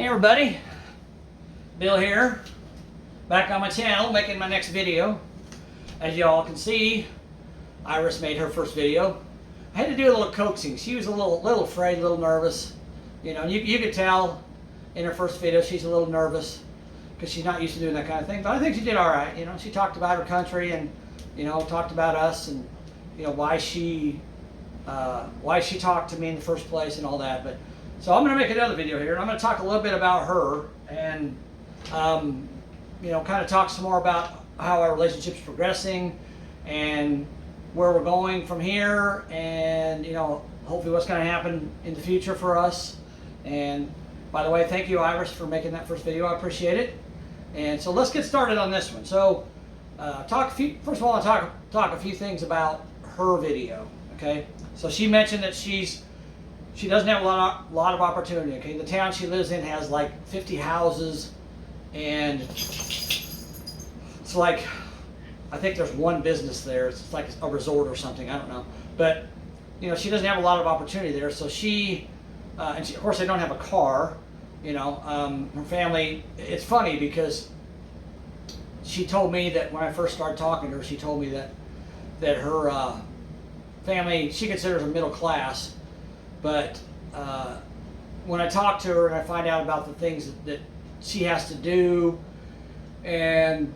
Hey everybody, Bill here, back on my channel making my next video. As you all can see, Iris made her first video. I had to do a little coaxing. She was a little afraid, a little nervous. You know, you could tell in her first video she's a little nervous because she's not used to doing that kind of thing. But I think she did all right. You know, she talked about her country and, you know, talked about us and, you know, why she talked to me in the first place and all that. But so I'm going to make another video here, and I'm going to talk a little bit about her and, you know, kind of talk some more about how our relationship's progressing and where we're going from here, and, you know, hopefully what's going to happen in the future for us. And by the way, thank you, Iris, for making that first video. I appreciate it. And so let's get started on this one. So first of all, I'll talk a few things about her video. Okay, so she mentioned that she doesn't have a lot of opportunity. Okay, the town she lives in has like 50 houses, and it's like, I think there's one business there. It's like a resort or something. I don't know, but you know, she doesn't have a lot of opportunity there. So of course, they don't have a car. You know, her family. It's funny because she told me that when I first started talking to her, she told me that her family, she considers them middle class, but when I talk to her and I find out about the things that she has to do, and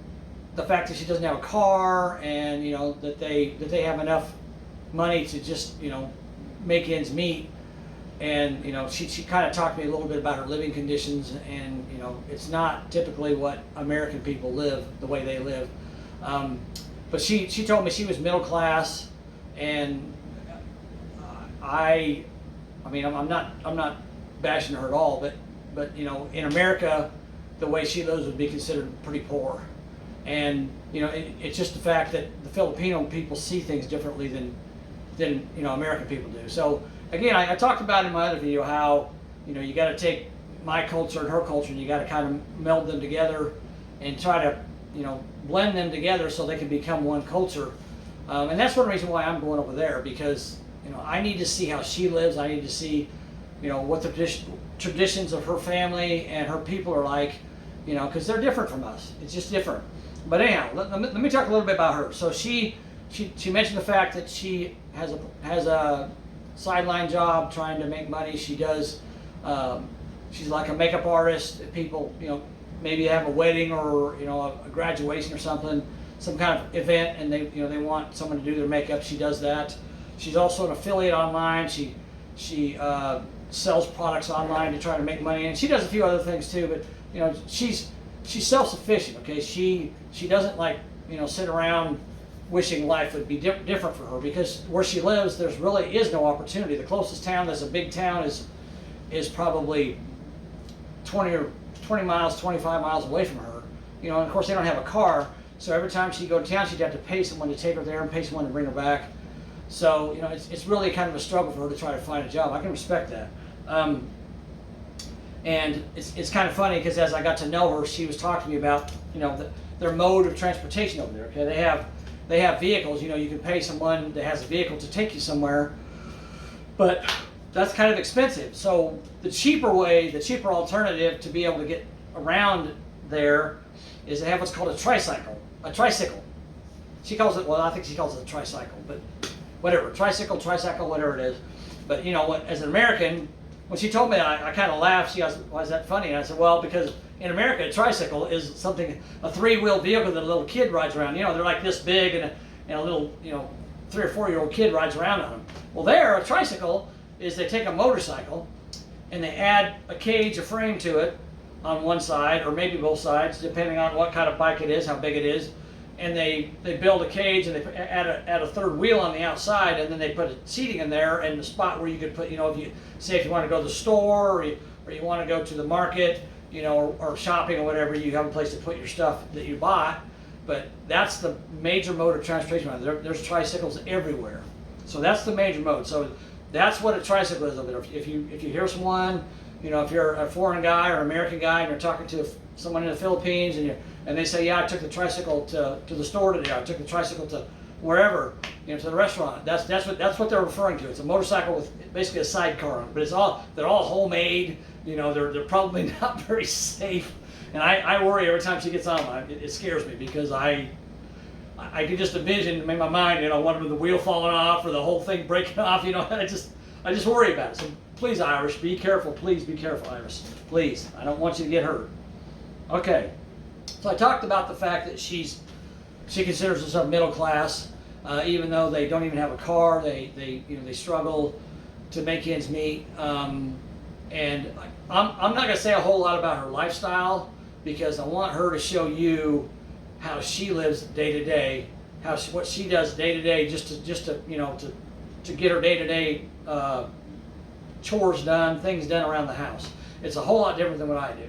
the fact that she doesn't have a car, and you know that they have enough money to just, you know, make ends meet, and you know, she kind of talked to me a little bit about her living conditions, and you know, it's not typically what American people live, the way they live, but she told me she was middle class. And I mean, I'm not bashing her at all, but you know, in America, the way she lives would be considered pretty poor. And you know, it's just the fact that the Filipino people see things differently than you know, American people do. So again, I talked about in my other video how, you know, you got to take my culture and her culture, and you got to kind of meld them together and try to, you know, blend them together so they can become one culture. And that's one reason why I'm going over there, because, you know, I need to see how she lives. I need to see, you know, what the traditions of her family and her people are like, you know, because they're different from us. It's just different. But anyhow, let me talk a little bit about her. So she mentioned the fact that she has a sideline job trying to make money. She does. She's like a makeup artist. People, you know, maybe have a wedding or, you know, a graduation or something, some kind of event, and they want someone to do their makeup. She does that. She's also an affiliate online. She sells products online to try to make money, and she does a few other things too. But you know, she's self-sufficient. Okay, she doesn't, like, you know, sit around wishing life would be different for her, because where she lives, there's really is no opportunity. The closest town that's a big town is probably 20 miles, 25 miles away from her. You know, and of course they don't have a car. So every time she'd go to town, she'd have to pay someone to take her there and pay someone to bring her back. So, you know, it's really kind of a struggle for her to try to find a job. I can respect that. And it's kind of funny because as I got to know her, she was talking to me about, you know, their mode of transportation over there. Okay, they have vehicles. You know, you can pay someone that has a vehicle to take you somewhere, but that's kind of expensive. So the cheaper alternative to be able to get around there is to have what's called a tricycle. She calls it, well, I think she calls it a tricycle, but whatever, tricycle, whatever it is. But you know what, as an American, when she told me that, I kind of laughed. She goes, why is that funny? And I said, well, because in America, a tricycle is a three-wheel vehicle that a little kid rides around. You know, they're like this big, and a little, you know, 3 or 4-year-old kid rides around on them. Well, there, a tricycle is they take a motorcycle and they add a cage, a frame to it on one side, or maybe both sides, depending on what kind of bike it is, how big it is. And they build a cage, and they add a third wheel on the outside, and then they put seating in there, and the spot where you could put, you know, if you want to go to the store, or you want to go to the market, you know, or shopping or whatever, you have a place to put your stuff that you bought. But that's the major mode of transportation. There's tricycles everywhere. So that's the major mode. So that's what a tricycle is over there. If you hear someone, you know, if you're a foreign guy or an American guy and you're talking to someone in the Philippines, and they say, yeah, I took the tricycle to the store today, I took the tricycle to wherever, you know, to the restaurant. That's what they're referring to. It's a motorcycle with basically a sidecar on it, but they're all homemade. You know, they're probably not very safe. And I worry every time she gets on them. It scares me because I can just envision in my mind, you know, one of the wheel falling off or the whole thing breaking off. You know, I just worry about it. So please, Iris, be careful. Please be careful, Iris. Please, I don't want you to get hurt. Okay. So I talked about the fact that she considers herself middle class, even though they don't even have a car. They struggle to make ends meet. And I'm not going to say a whole lot about her lifestyle because I want her to show you how she lives day to day, what she does day to day, just to get her day to day chores done, things done around the house. It's a whole lot different than what I do.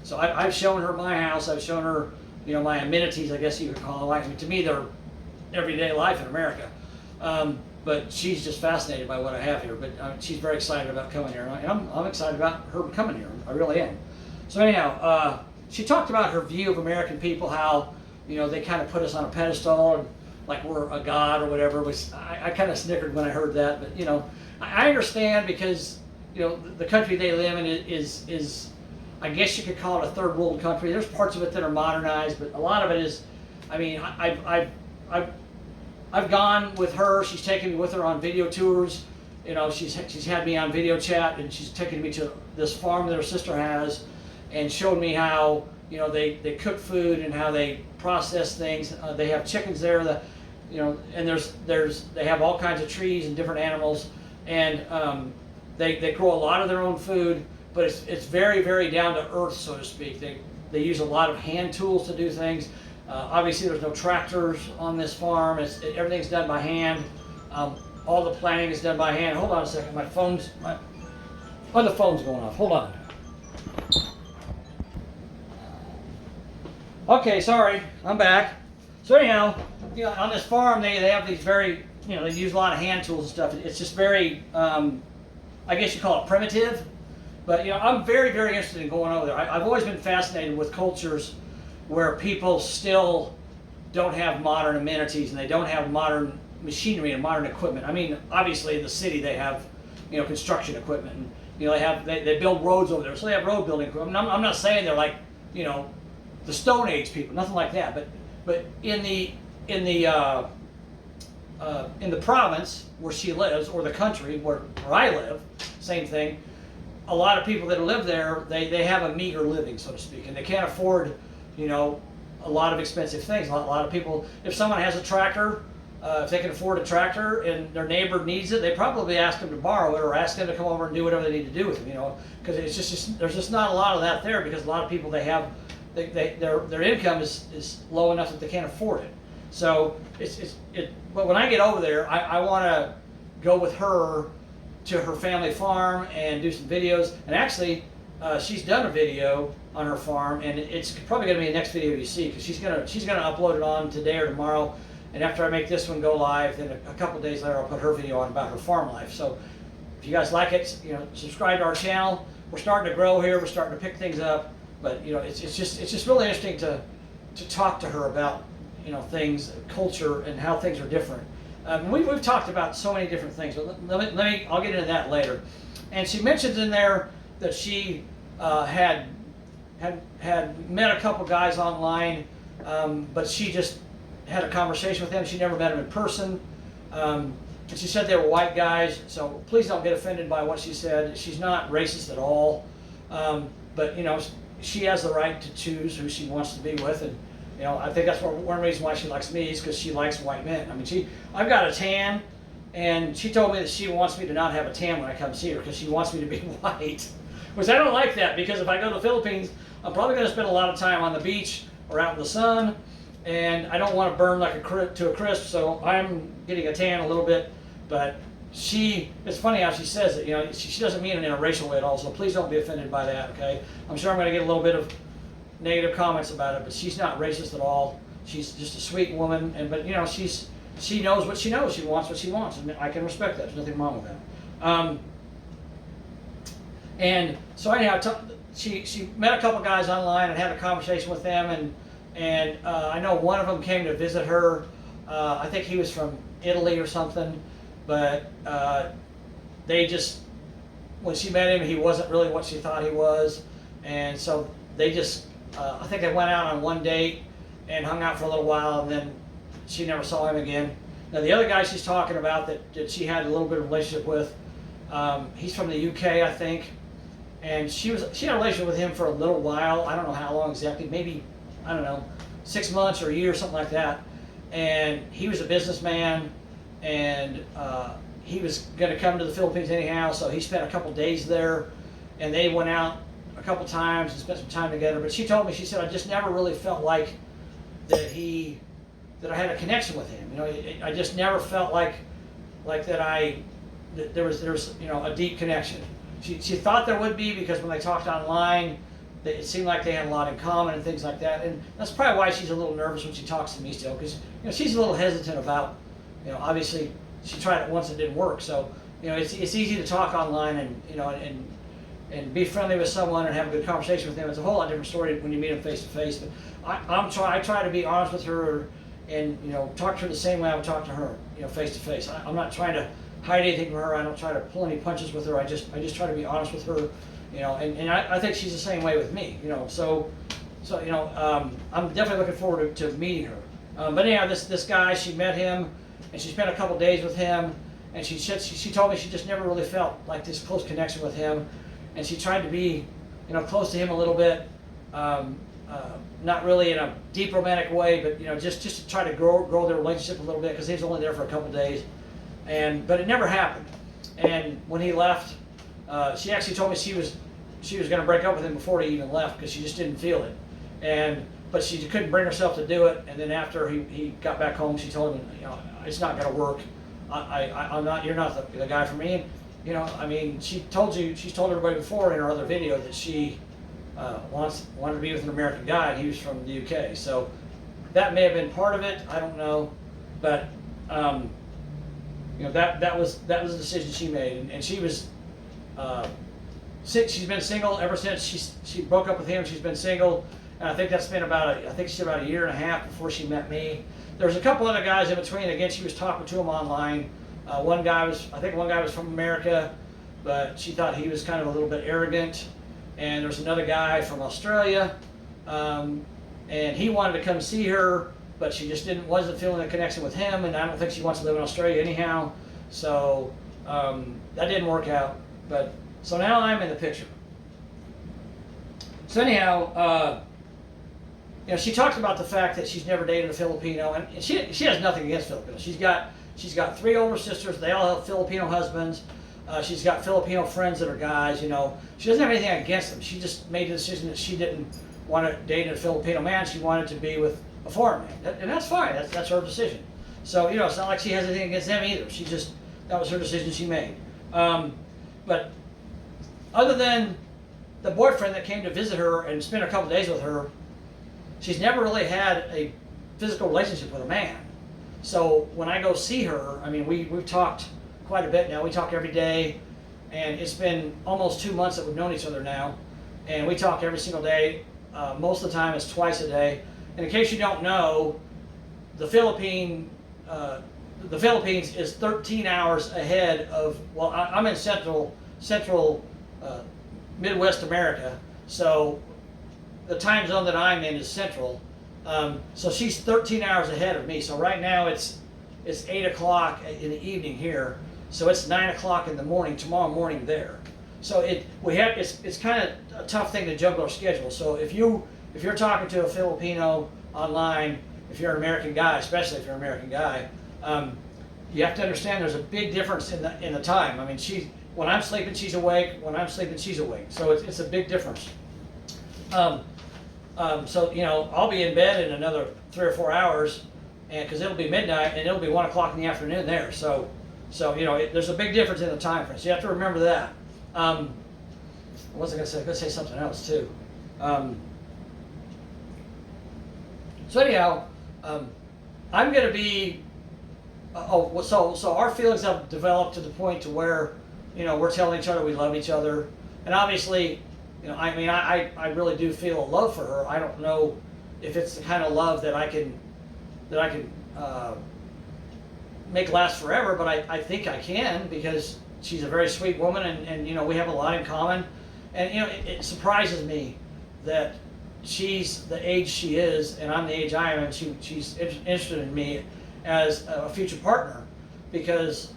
So I've shown her my house. I've shown her, you know, my amenities, I guess you could call them. I mean, to me, they're everyday life in America. But she's just fascinated by what I have here. But she's very excited about coming here, and I'm excited about her coming here. I really am. So anyhow, she talked about her view of American people, how, you know, they kind of put us on a pedestal and like we're a god or whatever. Which I kind of snickered when I heard that. But you know, I understand because, you know, the country they live in is I guess you could call it a third world country. There's parts of it that are modernized, but a lot of it is. I mean, I've gone with her. She's taken me with her on video tours. You know, she's had me on video chat, and she's taken me to this farm that her sister has, and showed me how, you know, they cook food and how they process things. They have chickens there, that, you know, and they have all kinds of trees and different animals, and they grow a lot of their own food, but it's very, very down to earth, so to speak. They use a lot of hand tools to do things. Obviously, there's no tractors on this farm. Everything's done by hand. All the planting is done by hand. Hold on a second. My phone's going off. Hold on. Okay, sorry. I'm back. So anyhow, you know, on this farm, they have these very, you know, they use a lot of hand tools and stuff. It's just very, I guess you call it primitive. But, you know, I'm very, very interested in going over there. I've always been fascinated with cultures where people still don't have modern amenities and they don't have modern machinery and modern equipment. I mean, obviously in the city they have, you know, construction equipment, and, you know, they build roads over there, so they have road building equipment. I'm not saying they're like, you know, the Stone Age people, nothing like that. But in the province where she lives, or the country where I live, same thing. A lot of people that live there, they have a meager living, so to speak, and they can't afford, you know, a lot of expensive things. A lot of people, if someone has a tractor, if they can afford a tractor and their neighbor needs it, they probably ask them to borrow it or ask them to come over and do whatever they need to do with them, you know, because it's just there's just not a lot of that there, because a lot of people their income is low enough that they can't afford it. So but when I get over there, I want to go with her to her family farm and do some videos. And actually, she's done a video on her farm, and it's probably going to be the next video you see, because she's gonna upload it on today or tomorrow. And after I make this one go live, then a couple of days later I'll put her video on about her farm life. So if you guys like it, you know, subscribe to our channel. We're starting to grow here. We're starting to pick things up. But, you know, it's just really interesting to talk to her about, you know, things, culture, and how things are different. We've talked about so many different things, but I'll get into that later. And she mentions in there that she had met a couple guys online, but she just had a conversation with them. She never met them in person. And she said they were white guys, so please don't get offended by what she said. She's not racist at all. But, you know, she has the right to choose who she wants to be with, and, you know, I think that's one reason why she likes me, is because she likes white men. I mean, I've got a tan, and she told me that she wants me to not have a tan when I come see her, because she wants me to be white. Which I don't like that, because if I go to the Philippines, I'm probably going to spend a lot of time on the beach or out in the sun, and I don't want to burn like to a crisp, so I'm getting a tan a little bit. But it's funny how she says it, you know, she doesn't mean it in a racial way at all, so please don't be offended by that, okay? I'm sure I'm going to get a little bit of negative comments about it, but she's not racist at all. She's just a sweet woman, but, you know, she knows what she knows. She wants what she wants, and I can respect that. There's nothing wrong with that. And so anyhow, she met a couple guys online and had a conversation with them, and I know one of them came to visit her. I think he was from Italy or something, but they just when she met him, he wasn't really what she thought he was, and so they just, I think they went out on one date and hung out for a little while, and then she never saw him again. Now the other guy she's talking about that she had a little bit of a relationship with, he's from the UK, I think, and she had a relationship with him for a little while. I don't know how long exactly, maybe, I don't know, 6 months or a year, something like that. And he was a businessman, and he was going to come to the Philippines anyhow, so he spent a couple days there, and they went out a couple times and spent some time together. But she told me, she said, I just never really felt like that I had a connection with him. You know, I just never felt like that there was you know, a deep connection. She thought there would be, because when they talked online, it seemed like they had a lot in common and things like that. And that's probably why she's a little nervous when she talks to me still, because, you know, she's a little hesitant about, you know, obviously she tried it once, it didn't work. So, you know, it's easy to talk online and, you know, and be friendly with someone and have a good conversation with them. It's a whole lot different story when you meet them face to face. But I try to be honest with her and, you know, talk to her the same way I would talk to her, you know, face to face. I'm not trying to hide anything from her. I don't try to pull any punches with her. I just try to be honest with her, you know, and I think she's the same way with me, you know. So you know, I'm definitely looking forward to meeting her. But anyhow, this guy, she met him, and she spent a couple days with him, and she told me she just never really felt like this close connection with him, and she tried to be, you know, close to him a little bit, not really in a deep romantic way, but, you know, just to try to grow their relationship a little bit, because he was only there for a couple days, but it never happened. And when he left, she actually told me she was going to break up with him before he even left, because she just didn't feel it, but she couldn't bring herself to do it. And then after he got back home, she told him, you know, it's not going to work. I'm not. You're not the guy for me. And, you know, I mean, she's told everybody before in her other video that she wanted to be with an American guy, and he was from the UK. So that may have been part of it. I don't know, but you know, that was the decision she made, and she was. She's been single ever since she broke up with him. She's been single, and I think that's been about a year and a half before she met me. There's a couple other guys in between. Again, she was talking to them online. One guy was from America, but she thought he was kind of a little bit arrogant. And there's another guy from Australia, and he wanted to come see her, but she just wasn't feeling a connection with him, and I don't think she wants to live in Australia anyhow. So that didn't work out. But so now I'm in the picture. So anyhow, you know, she talks about the fact that she's never dated a Filipino, and she has nothing against Filipinos. She's got 3 older sisters. They all have Filipino husbands. She's got Filipino friends that are guys. You know, she doesn't have anything against them. She just made the decision that she didn't want to date a Filipino man. She wanted to be with a foreign man, and that's fine. That's her decision. So, you know, it's not like she has anything against them either. That was her decision she made. But other than the boyfriend that came to visit her and spent a couple days with her, she's never really had a physical relationship with a man. So when I go see her, I mean, we've talked quite a bit now. We talk every day, and it's been almost 2 months that we've known each other now, and we talk every single day. Most of the time, it's twice a day. And in case you don't know, the Philippines is 13 hours ahead of. Well, I'm in central Midwest America, so the time zone that I'm in is central. So she's 13 hours ahead of me. So right now it's 8 o'clock in the evening here. So it's 9 o'clock in the morning tomorrow morning there. So it's kind of a tough thing to juggle our schedule. So if you're talking to a Filipino online, if you're an American guy, especially if you're an American guy, you have to understand there's a big difference in the time. I mean, when I'm sleeping, she's awake. When I'm sleeping, she's awake. So it's a big difference. So, you know, I'll be in bed in another 3 or 4 hours, and because it'll be midnight and it'll be 1 o'clock in the afternoon there. So you know, there's a big difference in the time frame. So you have to remember that. What was I going to say? I was going to say something else too. So anyhow, I'm going to be. So our feelings have developed to the point to where, you know, we're telling each other we love each other, and obviously, you know, I mean, I really do feel a love for her. I don't know if it's the kind of love that I can make last forever, but I think I can, because, she's a very sweet woman, and you know, we have a lot in common. And you know, it surprises me that she's the age she is, and I'm the age I am, and she's interested in me as a future partner, because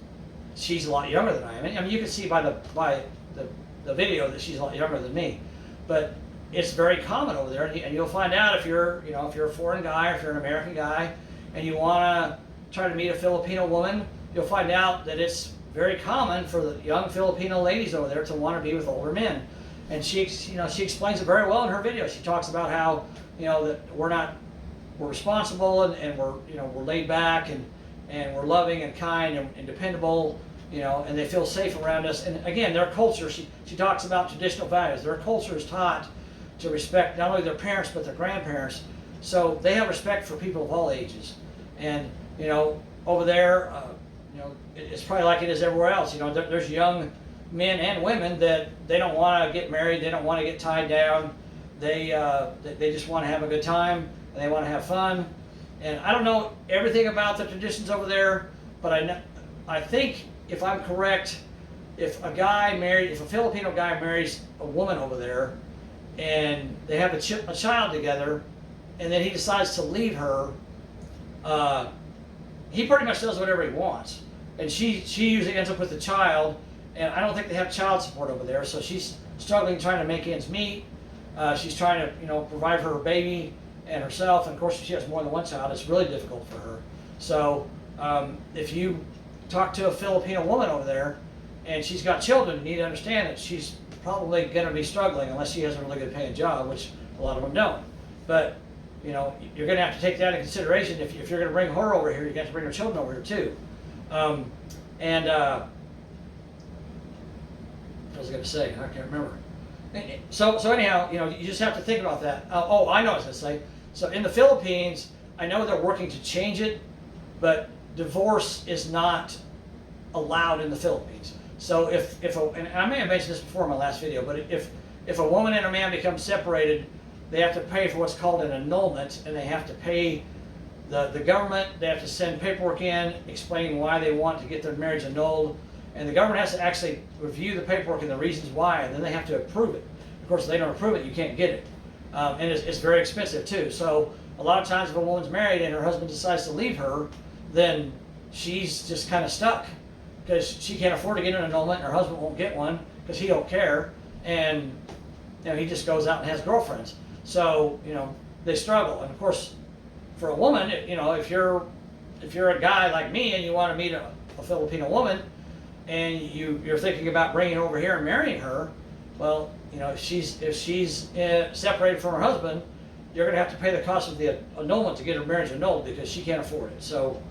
she's a lot younger than I am. I mean, you can see by the video that she's a lot younger than me, but it's very common over there, and you'll find out if you're, you know, if you're a foreign guy or if you're an American guy, and you want to try to meet a Filipino woman, you'll find out that it's very common for the young Filipino ladies over there to want to be with older men. And she, you know, she explains it very well in her video. She talks about how, you know, that we're responsible, and we're, you know, we're laid back, and we're loving and kind and dependable, you know, and they feel safe around us. And again, their culture, she talks about traditional values. Their culture is taught to respect not only their parents but their grandparents. So they have respect for people of all ages. And you know, over there, you know, it's probably like it is everywhere else. You know, there's young men and women that they don't want to get married, they don't want to get tied down. They just want to have a good time, and they want to have fun. And I don't know everything about the traditions over there, but I think, if I'm correct, if a Filipino guy marries a woman over there, and they have a child together, and then he decides to leave her, he pretty much does whatever he wants. And she usually ends up with the child, and I don't think they have child support over there, so she's struggling trying to make ends meet. She's trying to, you know, provide for her baby and herself, and of course if she has more than one child, it's really difficult for her. So if you talk to a Filipino woman over there and she's got children, you need to understand that she's probably going to be struggling unless she has a really good paying job, which a lot of them don't. But you know, you're going to have to take that into consideration. If you're going to bring her over here, you're going to have to bring her children over here too. What was I going to say? I can't remember. So anyhow, you know, you just have to think about that. Oh, I know what I was going to say. So in the Philippines, I know they're working to change it, but divorce is not allowed in the Philippines. So and I may have mentioned this before in my last video, but if a woman and a man become separated, they have to pay for what's called an annulment, and they have to pay the government. They have to send paperwork in explaining why they want to get their marriage annulled, and the government has to actually review the paperwork and the reasons why, and then they have to approve it. Of course, if they don't approve it, you can't get it, and it's very expensive too. So a lot of times, if a woman's married and her husband decides to leave her, then she's just kind of stuck, because she can't afford to get an annulment, and her husband won't get one because he don't care, and you know, he just goes out and has girlfriends. So you know, they struggle. And of course, for a woman, you know, if you're a guy like me and you want to meet a Filipino woman, and you're thinking about bringing her over here and marrying her, well, you know, if she's separated from her husband, you're going to have to pay the cost of the annulment to get her marriage annulled, because she can't afford it. So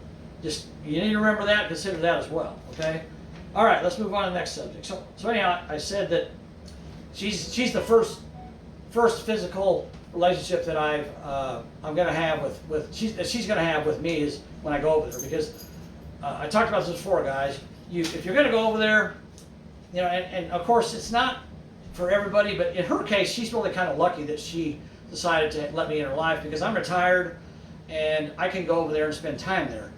just, you need to remember that, consider that as well. Okay. All right, let's move on to the next subject. So anyhow, I said that she's the first physical relationship that I'm going to have she's going to have with me is when I go over there, because I talked about this before, guys. If you're going to go over there, you know, and of course it's not for everybody, but in her case, she's really kind of lucky that she decided to let me in her life, because I'm retired and I can go over there and spend time there.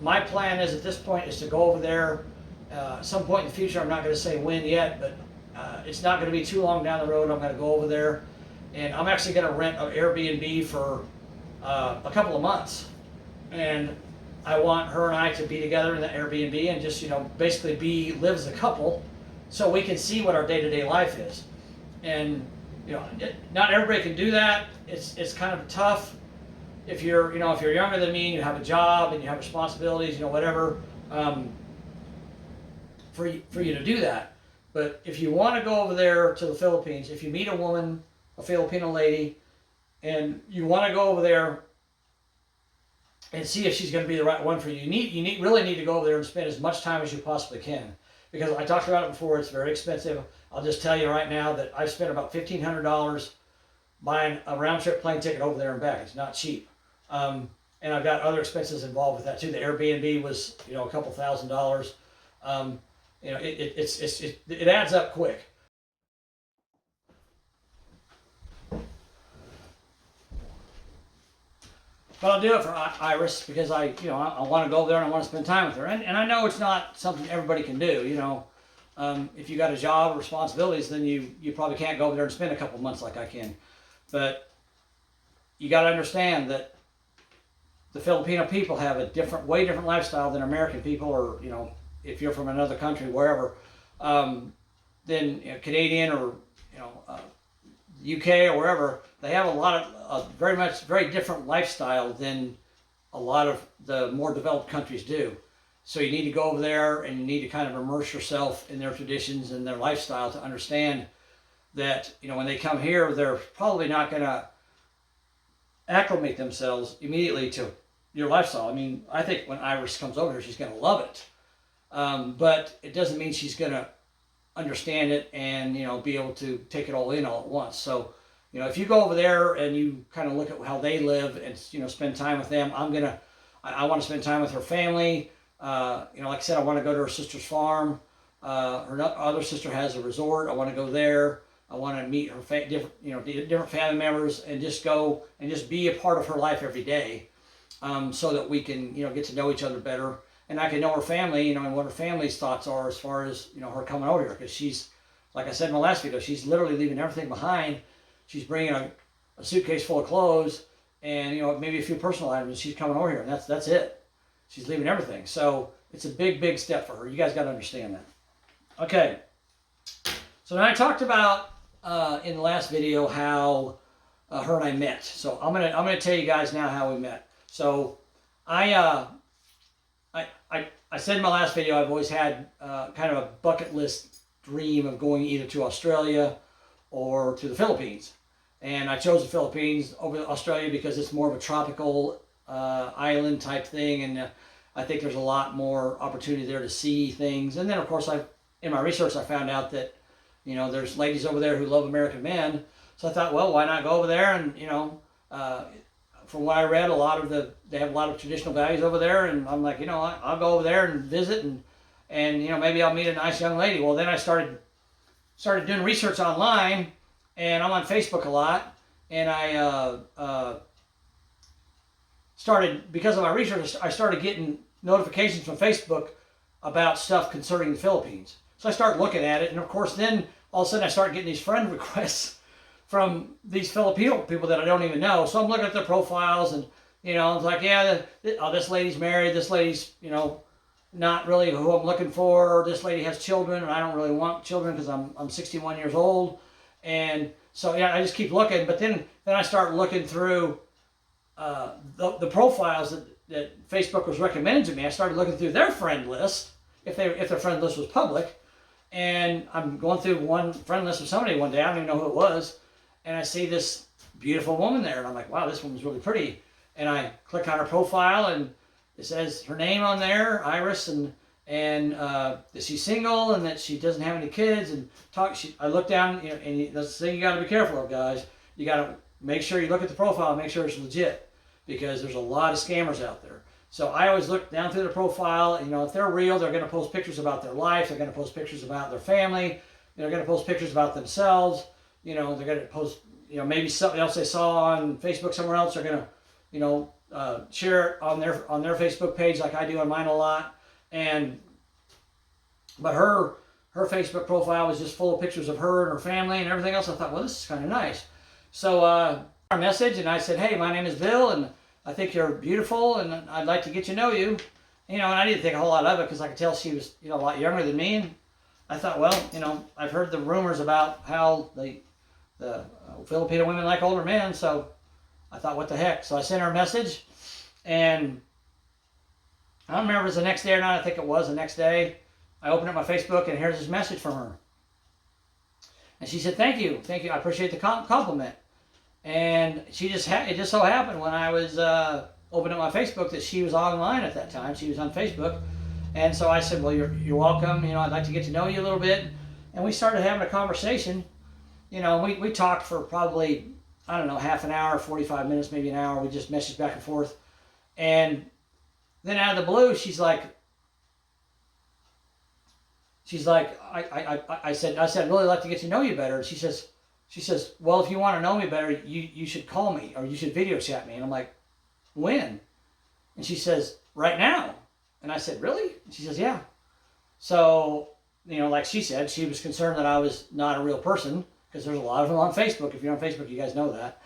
My plan is, at this point, is to go over there at some point in the future. I'm not going to say when yet, but it's not going to be too long down the road. I'm going to go over there, and I'm actually going to rent an Airbnb for a couple of months, and I want her and I to be together in the Airbnb and just, you know, basically live as a couple, so we can see what our day-to-day life is. And you know, not everybody can do that. It's kind of tough if you're younger than me and you have a job and you have responsibilities, you know, whatever, for you to do that. But if you want to go over there to the Philippines, if you meet a woman, a Filipino lady, and you want to go over there and see if she's going to be the right one for you, you really need to go over there and spend as much time as you possibly can. Because I talked about it before, it's very expensive. I'll just tell you right now that I've spent about $1,500 buying a round-trip plane ticket over there and back. It's not cheap. And I've got other expenses involved with that too. The Airbnb was, you know, a couple $1,000s. You know, it adds up quick. But I'll do it for Iris because I want to go over there and I want to spend time with her. And I know it's not something everybody can do. If you got a job or responsibilities, then you probably can't go over there and spend a couple months like I can. But you got to understand that the Filipino people have a way different lifestyle than American people, or if you're from another country, wherever, than Canadian or UK or wherever. They have a lot of very different lifestyle than a lot of the more developed countries do. So you need to go over there and you need to kind of immerse yourself in their traditions and their lifestyle to understand that when they come here, they're probably not going to acclimate themselves immediately to your lifestyle. I mean, I think when Iris comes over here, she's going to love it. But it doesn't mean she's going to understand it and be able to take it all in all at once. So if you go over there and you kind of look at how they live and spend time with them, I want to spend time with her family. Like I said, I want to go to her sister's farm. Her other sister has a resort. I want to go there. I want to meet her different family members and just go and just be a part of her life every day, so that we can get to know each other better. And I can know her family, and what her family's thoughts are as far as, her coming over here. Because she's, like I said in my last video, she's literally leaving everything behind. She's bringing a suitcase full of clothes and, maybe a few personal items, and she's coming over here, and that's it. She's leaving everything. So it's a big, big step for her. You guys got to understand that. Okay. So now I talked about, in the last video, how her and I met. So I'm gonna tell you guys now how we met. So I said in my last video, I've always had kind of a bucket list dream of going either to Australia or to the Philippines. And I chose the Philippines over Australia because it's more of a tropical island type thing, and I think there's a lot more opportunity there to see things. And then, of course, in my research, I found out that there's ladies over there who love American men. So I thought, well, why not go over there? And from what I read, they have a lot of traditional values over there, and I'm like, I'll go over there and visit, and maybe I'll meet a nice young lady. Well, then I started doing research online, and I'm on Facebook a lot, and I started, because of my research, I started getting notifications from Facebook about stuff concerning the Philippines. So I started looking at it, and of course then all of a sudden I started getting these friend requests from these Filipino people that I don't even know. So I'm looking at their profiles, and I was like, yeah, this lady's married, this lady's not really who I'm looking for, or this lady has children, and I don't really want children because I'm 61 years old. And so I just keep looking. But then I start looking through the profiles that Facebook was recommending to me. I started looking through their friend list, if their friend list was public. And I'm going through one friend list of somebody one day, I don't even know who it was, and I see this beautiful woman there, and I'm like, wow, this woman's really pretty. And I click on her profile, and it says her name on there, Iris, and that she's single and that she doesn't have any kids. And I look down, and that's the thing you got to be careful of, guys. You got to make sure you look at the profile and make sure it's legit, because there's a lot of scammers out there. So I always look down through the profile. If they're real, they're going to post pictures about their life. They're going to post pictures about their family. They're going to post pictures about themselves. They're going to post, maybe something else they saw on Facebook somewhere else. They're going to, share it on their Facebook page, like I do on mine a lot. But her Facebook profile was just full of pictures of her and her family and everything else. I thought, well, this is kind of nice. So our message, and I said, hey, my name is Bill, and I think you're beautiful, and I'd like to get to know you. And I didn't think a whole lot of it, because I could tell she was a lot younger than me. And I thought, well, I've heard the rumors about how the Filipino women like older men, so I thought, what the heck? So I sent her a message, and I don't remember if it was the next day or not. I think it was the next day. I opened up my Facebook, and here's this message from her. And she said, thank you, I appreciate the compliment. And it just so happened when I was opening up my Facebook that she was online at that time. She was on Facebook. And so I said, well, you're welcome. I'd like to get to know you a little bit. And we started having a conversation. We talked for probably, I don't know, half an hour, 45 minutes, maybe an hour. We just messaged back and forth. And then out of the blue, she's like, I said, I'd really like to get to know you better. And she says, well, if you want to know me better, you should call me, or you should video chat me. And I'm like, when? And she says, right now. And I said, really? And she says, yeah. So, like she said, she was concerned that I was not a real person, because there's a lot of them on Facebook. If you're on Facebook, you guys know that.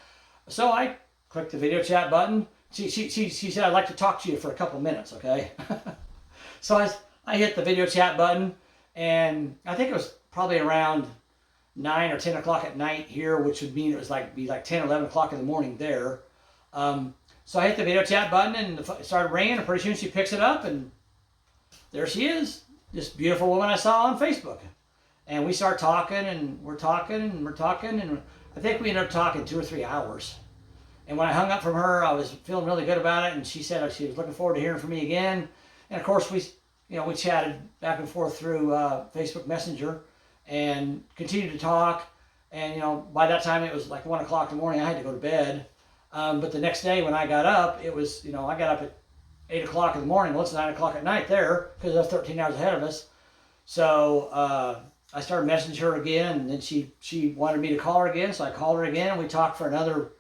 So I clicked the video chat button. She said, I'd like to talk to you for a couple minutes, okay? So I hit the video chat button, and I think it was probably around 9 or 10 o'clock at night here, which would mean it was be like 10, 11 o'clock in the morning there. So I hit the video chat button, and it started ringing, and pretty soon she picks it up, and there she is, this beautiful woman I saw on Facebook. And we start talking, and we're talking, and we're talking, and I think we ended up talking 2 or 3 hours. And when I hung up from her, I was feeling really good about it, and she said she was looking forward to hearing from me again. And of course, we chatted back and forth through Facebook Messenger, and continued to talk. And by that time it was like 1 o'clock in the morning. I had to go to bed. But the next day when I got up, it was I got up at 8 o'clock in the morning. Well, it's 9 o'clock at night there, because that's 13 hours ahead of us. So I started messaging her again, and then she wanted me to call her again, so I called her again. We talked for another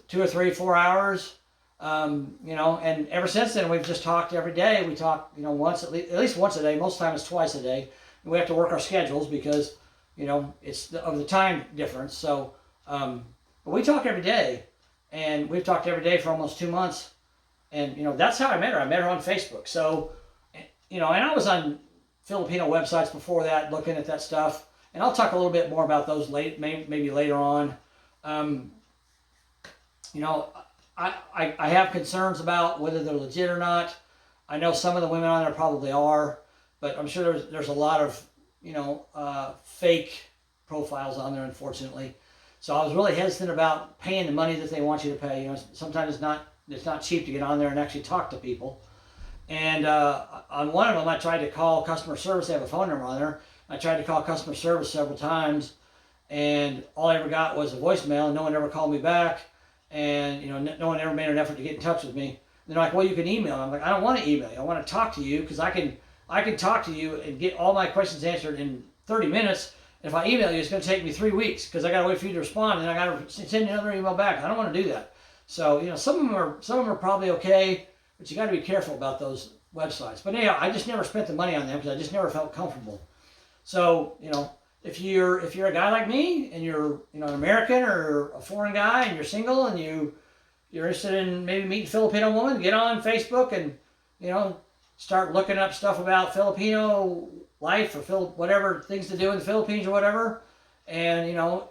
2 or 3, 4 hours. And ever since then we've just talked every day. We talk, once at least once a day. Most of the time it's twice a day. And we have to work our schedules because, it's of the time difference. So, but we talk every day, and we've talked every day for almost 2 months. And that's how I met her. I met her on Facebook. So, and I was on Filipino websites before that, looking at that stuff. And I'll talk a little bit more about those maybe later on. I have concerns about whether they're legit or not. I know some of the women on there probably are, but I'm sure there's a lot of fake profiles on there, unfortunately. So I was really hesitant about paying the money that they want you to pay. Sometimes it's not cheap to get on there and actually talk to people. And on one of them, I tried to call customer service. They have a phone number on there. I tried to call customer service several times, and all I ever got was a voicemail, and no one ever called me back. And no one ever made an effort to get in touch with me. And they're like, well, you can email. I'm like, I don't want to email you. I want to talk to you, because I can talk to you and get all my questions answered in 30 minutes. And if I email you, it's going to take me 3 weeks, because I got to wait for you to respond, and then I got to send you another email back. I don't want to do that. So some of them are probably okay, but you got to be careful about those websites. But anyhow, I just never spent the money on them, because I just never felt comfortable. So if you're a guy like me, and you're an American or a foreign guy, and you're single, and you're interested in maybe meeting a Filipino woman, get on Facebook and start looking up stuff about Filipino life, or whatever things to do in the Philippines or whatever. And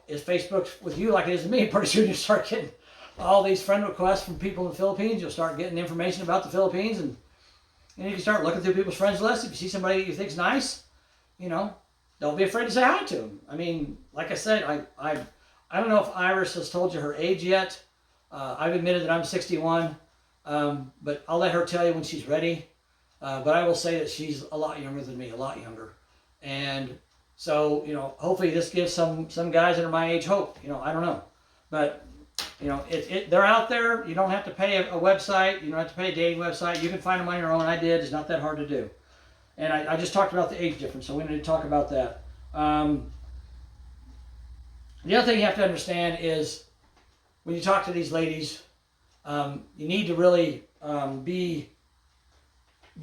if Facebook's with you like it is with me, pretty soon you start getting all these friend requests from people in the Philippines. You'll start getting information about the Philippines, and you can start looking through people's friends list. If you see somebody you think's nice, don't be afraid to say hi to them. I mean, like I said, I don't know if Iris has told you her age yet. I've admitted that I'm 61, but I'll let her tell you when she's ready. But I will say that she's a lot younger than me, a lot younger. And so, hopefully this gives some guys that are my age hope. I don't know. But, they're out there. You don't have to pay a website. You don't have to pay a dating website. You can find them on your own. I did. It's not that hard to do. And I just talked about the age difference, so we need to talk about that. The other thing you have to understand is when you talk to these ladies, you need to really be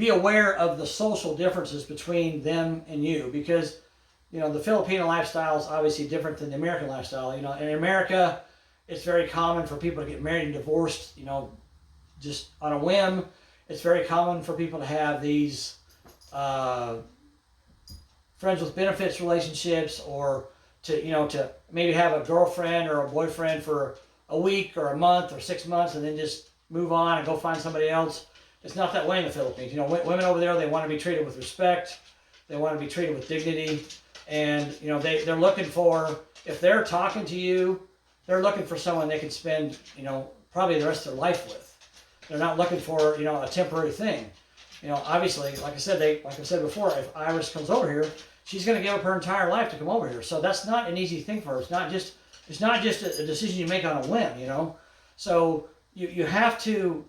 aware of the social differences between them and you, because the Filipino lifestyle is obviously different than the American lifestyle. In America, it's very common for people to get married and divorced, just on a whim. It's very common for people to have these friends with benefits relationships, or to maybe have a girlfriend or a boyfriend for a week or a month or 6 months, and then just move on and go find somebody else. It's not that way in the Philippines. Women over there, they want to be treated with respect. They want to be treated with dignity. And, they're looking for, if they're talking to you, they're looking for someone they can spend, probably the rest of their life with. They're not looking for, a temporary thing. Obviously, like I said before, if Iris comes over here, she's going to give up her entire life to come over here. So that's not an easy thing for her. It's not just a decision you make on a whim, So you have to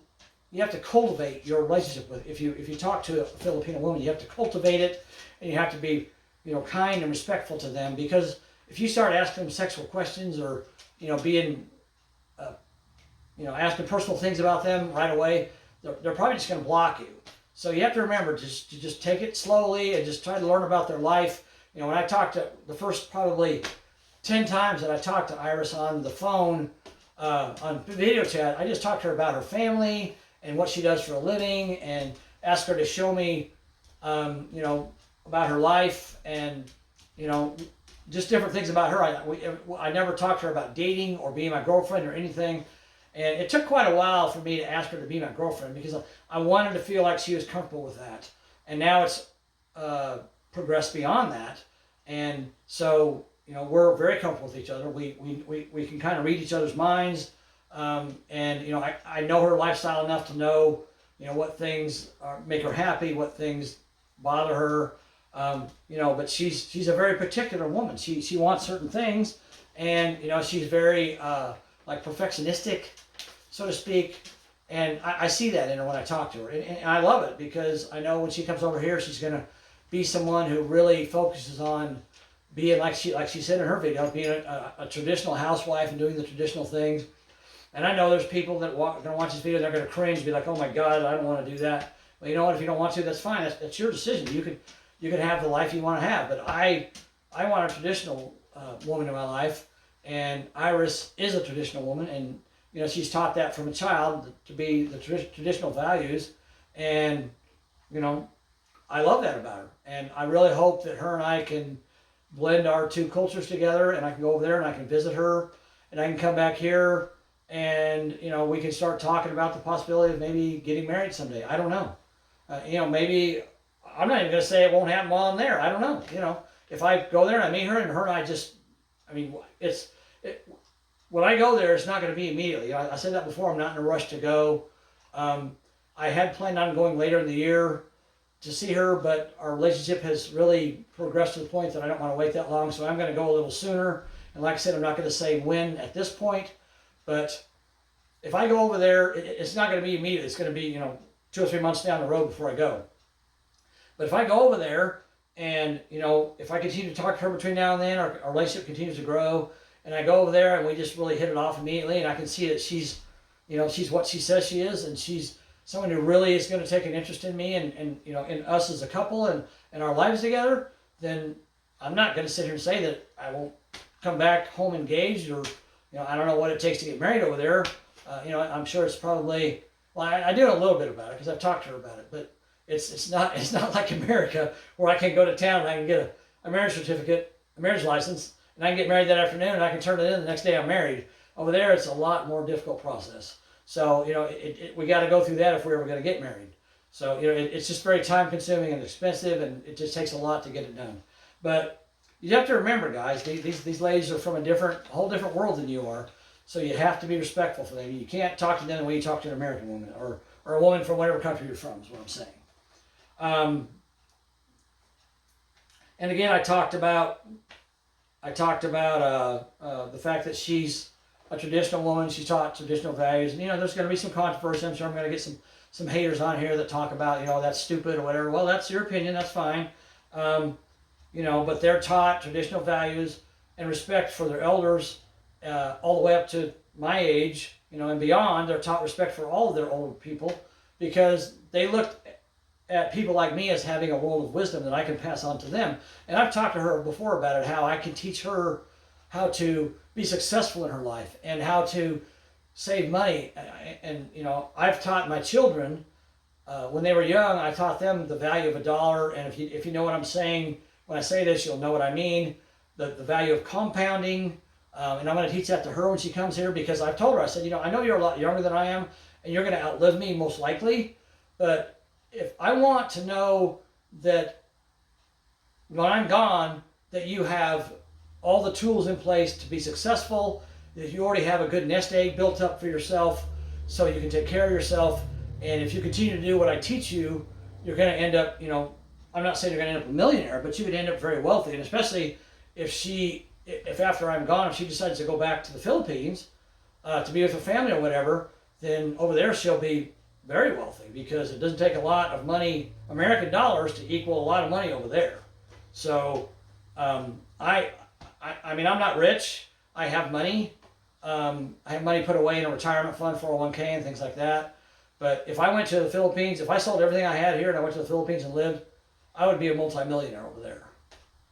cultivate your relationship with. If you talk to a Filipino woman, you have to cultivate it, and you have to be kind and respectful to them, because if you start asking them sexual questions, or being asking personal things about them right away, they're probably just going to block you. So you have to remember to just take it slowly and just try to learn about their life. When I talked to the first probably 10 times that I talked to Iris on the phone, on video chat, I just talked to her about her family and what she does for a living, and asked her to show me, about her life, and, just different things about her. I never talked to her about dating or being my girlfriend or anything. And it took quite a while for me to ask her to be my girlfriend, because I wanted to feel like she was comfortable with that. And now it's progressed beyond that. And so, we're very comfortable with each other. We can kind of read each other's minds. And, I know her lifestyle enough to know, what things make her happy, what things bother her. But she's a very particular woman. She wants certain things, and she's very like perfectionistic, so to speak. And I see that in her when I talk to her, and I love it, because I know when she comes over here, she's gonna be someone who really focuses on being like she said in her video, being a traditional housewife and doing the traditional things. And I know there's people that are gonna watch this video, they're gonna cringe, and be like, "Oh my God, I don't want to do that." Well, you know what? If you don't want to, that's fine. That's your decision. You can have the life you want to have. But I want a traditional woman in my life, and Iris is a traditional woman, and she's taught that from a child, to be the traditional values, and I love that about her. And I really hope that her and I can blend our two cultures together, and I can go over there and I can visit her, and I can come back here, and we can start talking about the possibility of maybe getting married someday. I don't know. Maybe, I'm not even going to say it won't happen while I'm there. I don't know. If I go there and I meet her, and I just, when I go there, it's not going to be immediately. I said that before. I'm not in a rush to go. I had planned on going later in the year to see her, but our relationship has really progressed to the point that I don't want to wait that long. So I'm going to go a little sooner. And like I said, I'm not going to say when at this point. But if I go over there, it's not going to be immediate. It's going to be 2 or 3 months down the road before I go. But if I go over there, and if I continue to talk to her between now and then, our relationship continues to grow, and I go over there and we just really hit it off immediately, and I can see that she's what she says she is, and she's someone who really is going to take an interest in me, and in us as a couple, and our lives together, then I'm not going to sit here and say that I won't come back home engaged, or I don't know what it takes to get married over there. I'm sure it's probably, well, I do know a little bit about it because I've talked to her about it, but it's not like America, where I can go to town and I can get a marriage certificate, a marriage license, and I can get married that afternoon, and I can turn it in the next day I'm married. Over there, it's a lot more difficult process. So we got to go through that if we're ever going to get married. So it's just very time consuming and expensive, and it just takes a lot to get it done. But you have to remember, guys, these ladies are from a whole different world than you are. So you have to be respectful for them. You can't talk to them the way you talk to an American woman, or a woman from whatever country you're from, is what I'm saying. And again, I talked about the fact that she's a traditional woman. She taught traditional values, and there's going to be some controversy. I'm sure I'm going to get some haters on here that talk about that's stupid or whatever. Well, that's your opinion. That's fine. But they're taught traditional values and respect for their elders, all the way up to my age, and beyond. They're taught respect for all of their older people, because they looked at people like me as having a world of wisdom that I can pass on to them. And I've talked to her before about it, how I can teach her how to be successful in her life and how to save money. And I've taught my children, when they were young, I taught them the value of a dollar. And if you know what I'm saying, when I say this, you'll know what I mean. The value of compounding. And I'm going to teach that to her when she comes here, because I've told her, I said, I know you're a lot younger than I am, and you're going to outlive me most likely, but if I want to know that when I'm gone, that you have all the tools in place to be successful, that you already have a good nest egg built up for yourself so you can take care of yourself, and if you continue to do what I teach you, you're going to end up, I'm not saying you're going to end up a millionaire, but you could end up very wealthy. And especially if after I'm gone, if she decides to go back to the Philippines to be with her family or whatever, then over there she'll be very wealthy, because it doesn't take a lot of money, American dollars, to equal a lot of money over there. So I'm not rich. I have money. I have money put away in a retirement fund, 401k, and things like that. But if I went to the Philippines, if I sold everything I had here and I went to the Philippines and lived, I would be a multimillionaire over there.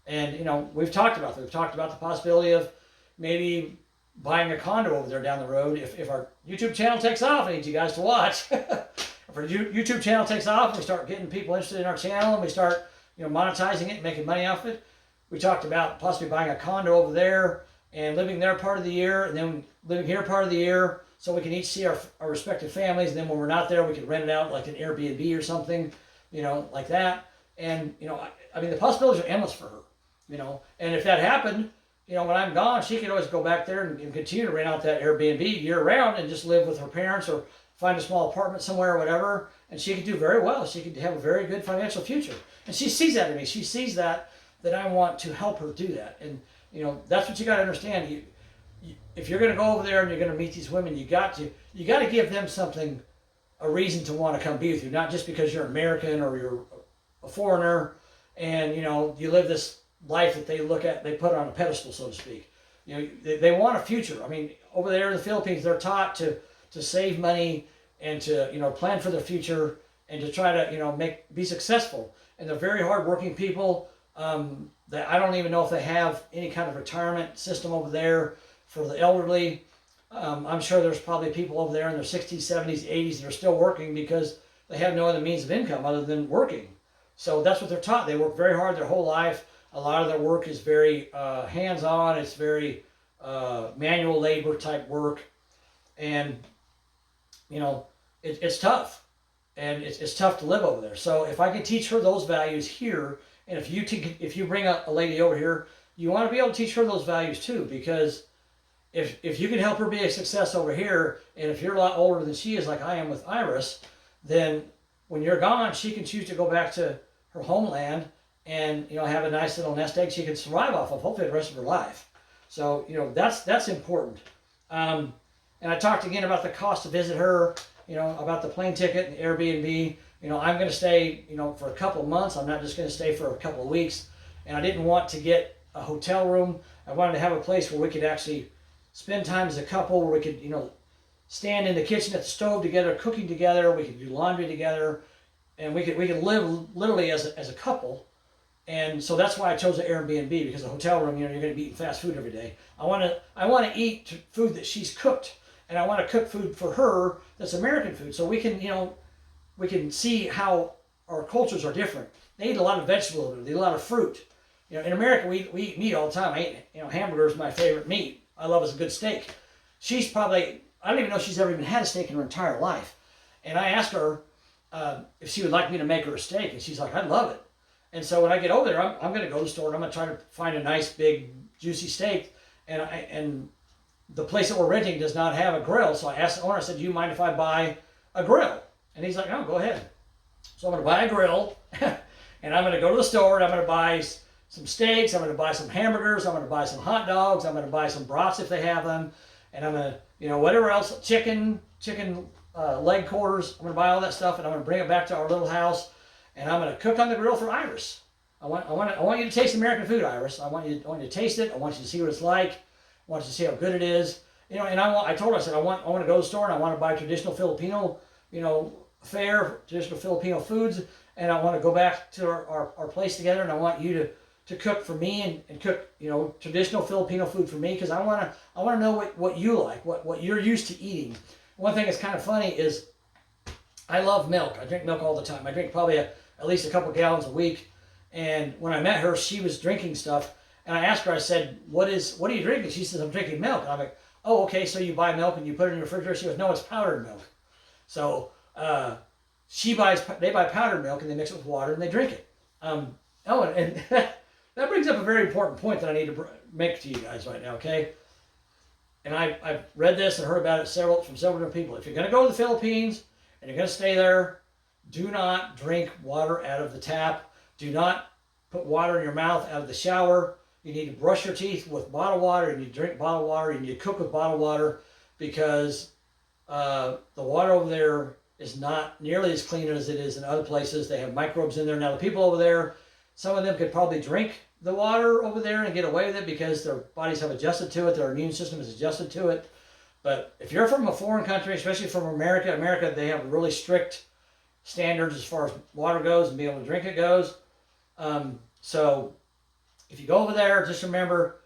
And you know, we've talked about that. We've talked about the possibility of maybe buying a condo over there down the road if our YouTube channel takes off. I need you guys to watch. If our YouTube channel takes off and we start getting people interested in our channel and we start, you know, monetizing it and making money off it, we talked about possibly buying a condo over there and living there part of the year and then living here part of the year so we can each see our respective families. And then when we're not there, we can rent it out like an Airbnb or something, you know, like that. And, you know, I mean, the possibilities are endless for her, you know. And if that happened, you know, when I'm gone, she could always go back there and continue to rent out that Airbnb year round and just live with her parents or find a small apartment somewhere or whatever. And she could do very well. She could have a very good financial future. And she sees that in me. She sees that I want to help her do that. And, you know, that's what you got to understand. If you're going to go over there and you're going to meet these women, you got to give them something, a reason to want to come be with you, not just because you're American or you're a foreigner and, you know, you live this life that they look at, they put on a pedestal, so to speak. You know, they want a future. I mean, over there in the Philippines, they're taught to save money and to, you know, plan for their future and to try to, you know, be successful. And they're very hardworking people. That I don't even know if they have any kind of retirement system over there for the elderly. I'm sure there's probably people over there in their 60s, 70s, 80s that are still working because they have no other means of income other than working. So that's what they're taught. They work very hard their whole life. A lot of their work is very hands-on. It's very manual labor type work. And, you know, it's tough. And it's tough to live over there. So if I can teach her those values here, and if you bring a lady over here, you want to be able to teach her those values too, because if you can help her be a success over here, and if you're a lot older than she is, like I am with Iris, then when you're gone, she can choose to go back to her homeland and, you know, have a nice little nest egg she can survive off of, hopefully the rest of her life. So, you know, that's important. And I talked again about the cost to visit her, you know, about the plane ticket and the Airbnb. You know, I'm going to stay, you know, for a couple of months. I'm not just going to stay for a couple of weeks. And I didn't want to get a hotel room. I wanted to have a place where we could actually spend time as a couple, where we could, you know, stand in the kitchen at the stove together, cooking together. We could do laundry together, and we could live literally as a couple. And so that's why I chose the Airbnb, because a hotel room, you know, you're going to be eating fast food every day. I want to eat food that she's cooked, and I want to cook food for her that's American food, so we can, you know, we can see how our cultures are different. They eat a lot of vegetables, they eat a lot of fruit. You know, in America, we eat meat all the time. Hamburger is my favorite meat. I love a good steak. She's probably, I don't even know if she's ever even had a steak in her entire life. And I asked her if she would like me to make her a steak, and she's like, I'd love it. And so when I get over there, I'm going to go to the store and I'm going to try to find a nice, big, juicy steak. And the place that we're renting does not have a grill. So I asked the owner, I said, do you mind if I buy a grill? And he's like, no, go ahead. So I'm going to buy a grill, and I'm going to go to the store, and I'm going to buy some steaks, I'm going to buy some hamburgers, I'm going to buy some hot dogs, I'm going to buy some brats if they have them, and I'm going to, you know, whatever else, chicken leg quarters, I'm going to buy all that stuff, and I'm going to bring it back to our little house, and I'm going to cook on the grill for Iris. I want you to taste American food, Iris. I want you to taste it. I want you to see what it's like. I want you to see how good it is. You know, and I told her, I said, I want to go to the store, and I want to buy traditional Filipino, you know, fare, traditional Filipino foods, and I want to go back to our place together, and I want you to cook for me and cook, you know, traditional Filipino food for me, because I want to know what you like, what you're used to eating. One thing that's kind of funny is I love milk. I drink milk all the time. I drink probably at least a couple gallons a week. And when I met her, she was drinking stuff, and I asked her, I said, what are you drinking? She says, I'm drinking milk. And I'm like, oh, okay, so you buy milk and you put it in the refrigerator? She goes, no, it's powdered milk. So they buy powdered milk and they mix it with water and they drink it. And that brings up a very important point that I need to make to you guys right now, okay? And I've read this and heard about it from several different people. If you're going to go to the Philippines and you're going to stay there, do not drink water out of the tap. Do not put water in your mouth out of the shower. You need to brush your teeth with bottled water. You need to drink bottled water. You need to cook with bottled water, because the water over there is not nearly as clean as it is in other places. They have microbes in there. Now, the people over there, some of them could probably drink the water over there and get away with it because their bodies have adjusted to it. Their immune system is adjusted to it. But if you're from a foreign country, especially from America, they have really strict standards as far as water goes and being able to drink it goes. So if you go over there, just remember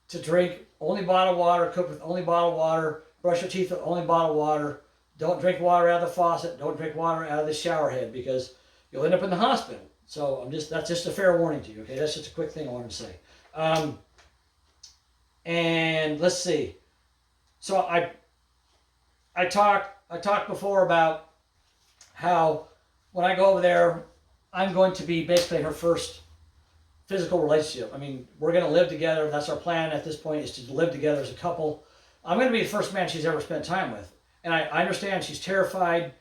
to drink only bottled water, cook with only bottled water, brush your teeth with only bottled water. Don't drink water out of the faucet. Don't drink water out of the shower head because you'll end up in the hospital. So that's just a fair warning to you. Okay, that's just a quick thing I wanted to say. And let's see. So I talked before about how when I go over there, I'm going to be basically her first physical relationship. I mean, we're going to live together. That's our plan at this point, is to live together as a couple. I'm going to be the first man she's ever spent time with. And I understand she's terrified.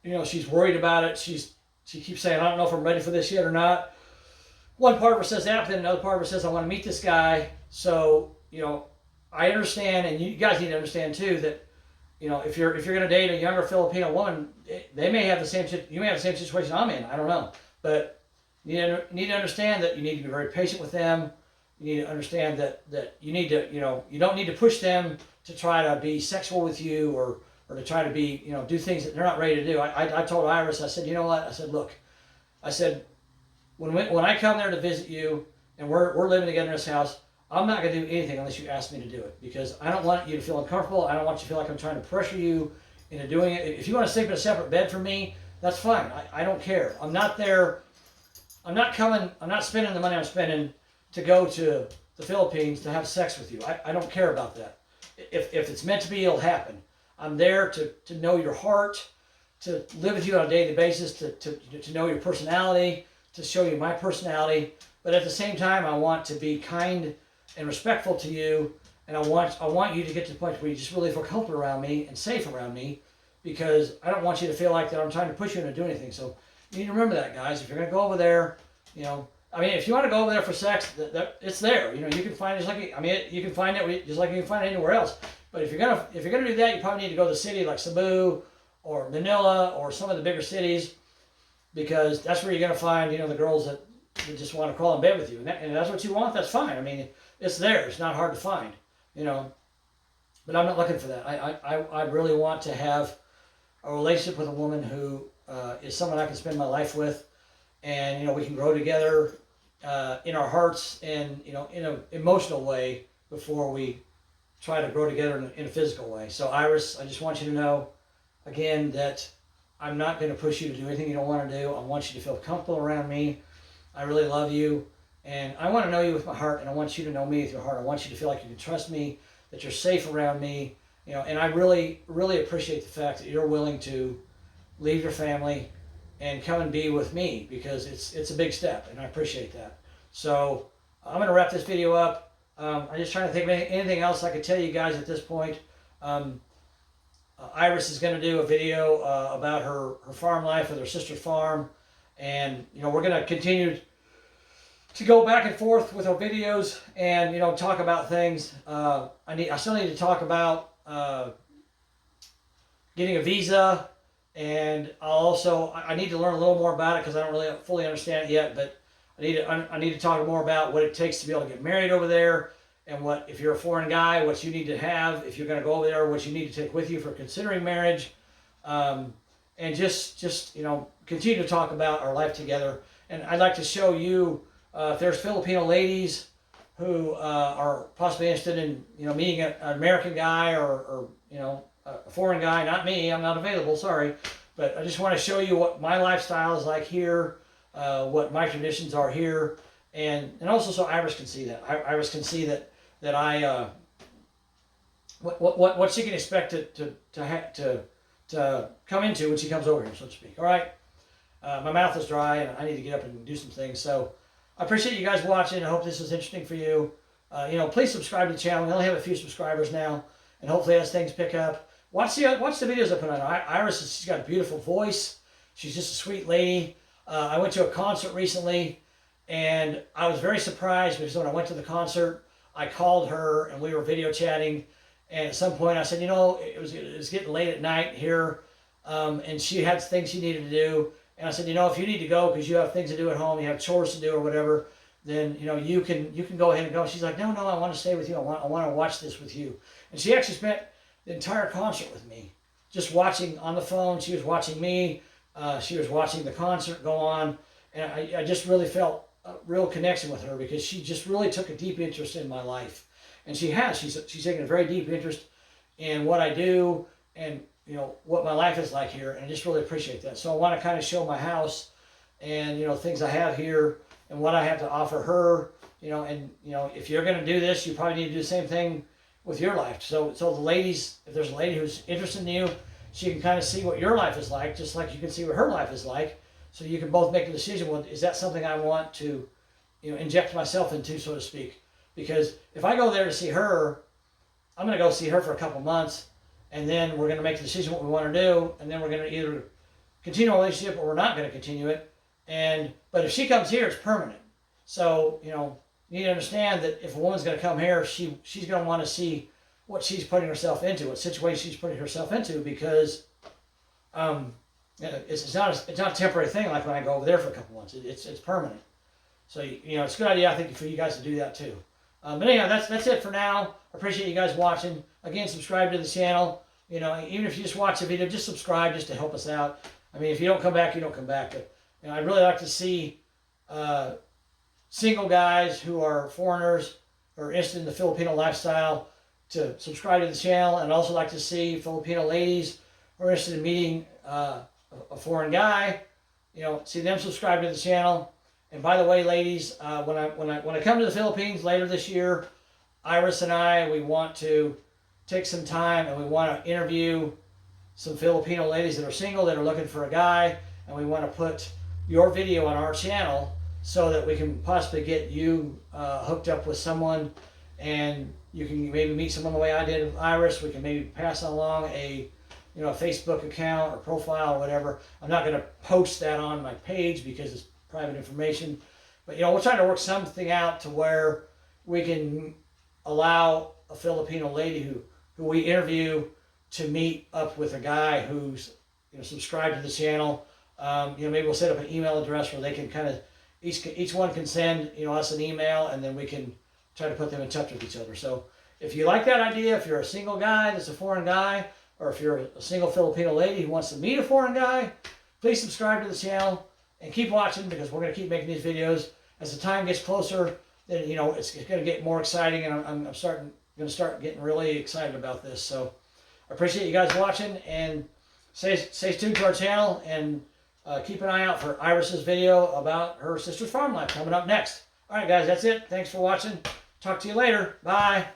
You know, she's worried about it. She keeps saying, I don't know if I'm ready for this yet or not. One part of her says that, but then another part of her says, I want to meet this guy. So, you know, I understand, and you guys need to understand too, that, you know, if you're going to date a younger Filipino woman, you may have the same situation I'm in. I don't know. But you need to understand that you need to be very patient with them. You need to understand that you need to, you know, you don't need to push them to try to be sexual with you or to try to be, you know, do things that they're not ready to do. I told Iris, I said, you know what? I said, look, I said, when I come there to visit you and we're living together in this house, I'm not going to do anything unless you ask me to do it, because I don't want you to feel uncomfortable. I don't want you to feel like I'm trying to pressure you into doing it. If you want to sleep in a separate bed from me, that's fine. I don't care. I'm not there. I'm not spending the money I'm spending to go to the Philippines to have sex with you. I don't care about that. If it's meant to be, it'll happen. I'm there to know your heart, to live with you on a daily basis, to know your personality, to show you my personality. But at the same time, I want to be kind and respectful to you, and I want you to get to the point where you just really feel comfortable around me and safe around me, because I don't want you to feel like that I'm trying to push you into doing anything. So you need to remember that, guys. If you're going to go over there, you know, I mean, if you want to go over there for sex, it's there. You know, you can find it you can find it just like you can find it anywhere else. But if you're gonna do that, you probably need to go to the city like Cebu or Manila or some of the bigger cities, because that's where you're gonna find, you know, the girls that just want to crawl in bed with you, and that's what you want. That's fine. I mean, it's there. It's not hard to find, you know. But I'm not looking for that. I really want to have a relationship with a woman who is someone I can spend my life with, and, you know, we can grow together in our hearts and, you know, in an emotional way before we try to grow together in a physical way. So Iris, I just want you to know again that I'm not going to push you to do anything you don't want to do. I want you to feel comfortable around me. I really love you, and I want to know you with my heart, and I want you to know me with your heart. I want you to feel like you can trust me, that you're safe around me, you know. And I really, really appreciate the fact that you're willing to leave your family and come and be with me, because it's a big step, and I appreciate that. So I'm going to wrap this video up. I'm just trying to think of anything else I could tell you guys at this point. Iris is going to do a video about her farm life with her sister's farm, and, you know, we're going to continue to go back and forth with our videos and, you know, talk about things. I still need to talk about getting a visa, and I need to learn a little more about it, because I don't really fully understand it yet. But I need to talk more about what it takes to be able to get married over there, and what, if you're a foreign guy, what you need to have if you're going to go over there, what you need to take with you for considering marriage, and just you know, continue to talk about our life together. And I'd like to show you if there's Filipino ladies who are possibly interested in, you know, meeting an American guy or you know, a foreign guy. Not me, I'm not available, sorry. But I just want to show you what my lifestyle is like here, what my traditions are here, and also so Iris can see that. Iris can see that I what she can expect to come into when she comes over here, so to speak. All right. My mouth is dry, and I need to get up and do some things. So I appreciate you guys watching. I hope this was interesting for you. You know, please subscribe to the channel. We only have a few subscribers now, and hopefully as things pick up, watch the videos I put on. Iris, she's got a beautiful voice. She's just a sweet lady. I went to a concert recently, and I was very surprised, because when I went to the concert, I called her and we were video chatting. And at some point I said, you know, it was getting late at night here, and she had things she needed to do. And I said, you know, if you need to go because you have things to do at home, you have chores to do or whatever, then, you know, you can go ahead and go. She's like, no, I want to stay with you. I want to watch this with you. And she actually spent the entire concert with me, just watching on the phone. She was watching me. She was watching the concert go on, and I just really felt a real connection with her because she just really took a deep interest in my life, and she has. She's taken a very deep interest in what I do and what my life is like here, and I just really appreciate that. So I want to kind of show my house and things I have here and what I have to offer her. And if you're going to do this, you probably need to do the same thing with your life. So the ladies, if there's a lady who's interested in you, she can kind of see what your life is like, just like you can see what her life is like. So you can both make a decision. Well, is that something I want to, inject myself into, so to speak? Because if I go there to see her, I'm going to go see her for a couple months, and then we're going to make a decision what we want to do, and then we're going to either continue a relationship or we're not going to continue it. But if she comes here, it's permanent. So you need to understand that if a woman's going to come here, she's going to want to see what she's putting herself into, what situation she's putting herself into, because it's not a temporary thing like when I go over there for a couple months. It's permanent. So it's a good idea, I think, for you guys to do that too. But anyhow, that's it for now. I appreciate you guys watching. Again, subscribe to the channel. Even if you just watch the video, just subscribe just to help us out. I mean, if you don't come back, you don't come back. But I'd really like to see single guys who are foreigners or are interested in the Filipino lifestyle to subscribe to the channel, and also like to see Filipino ladies who are interested in meeting a foreign guy. See them subscribe to the channel. And by the way, ladies, when I come to the Philippines later this year, Iris and I, we want to take some time and we want to interview some Filipino ladies that are single, that are looking for a guy, and we want to put your video on our channel so that we can possibly get you hooked up with someone, and you can maybe meet someone the way I did with Iris. We can maybe pass along a Facebook account or profile or whatever. I'm not going to post that on my page because it's private information, but we're trying to work something out to where we can allow a Filipino lady who we interview to meet up with a guy who's subscribed to the channel. Maybe we'll set up an email address where they can kind of each one can send us an email, and then we can try to put them in touch with each other. So if you like that idea, if you're a single guy that's a foreign guy, or if you're a single Filipino lady who wants to meet a foreign guy, please subscribe to the channel and keep watching, because we're going to keep making these videos. As the time gets closer, then it's going to get more exciting, and I'm going to start getting really excited about this. So I appreciate you guys watching, and stay tuned to our channel, and keep an eye out for Iris's video about her sister's farm life coming up next. All right, guys, that's it. Thanks for watching. Talk to you later. Bye.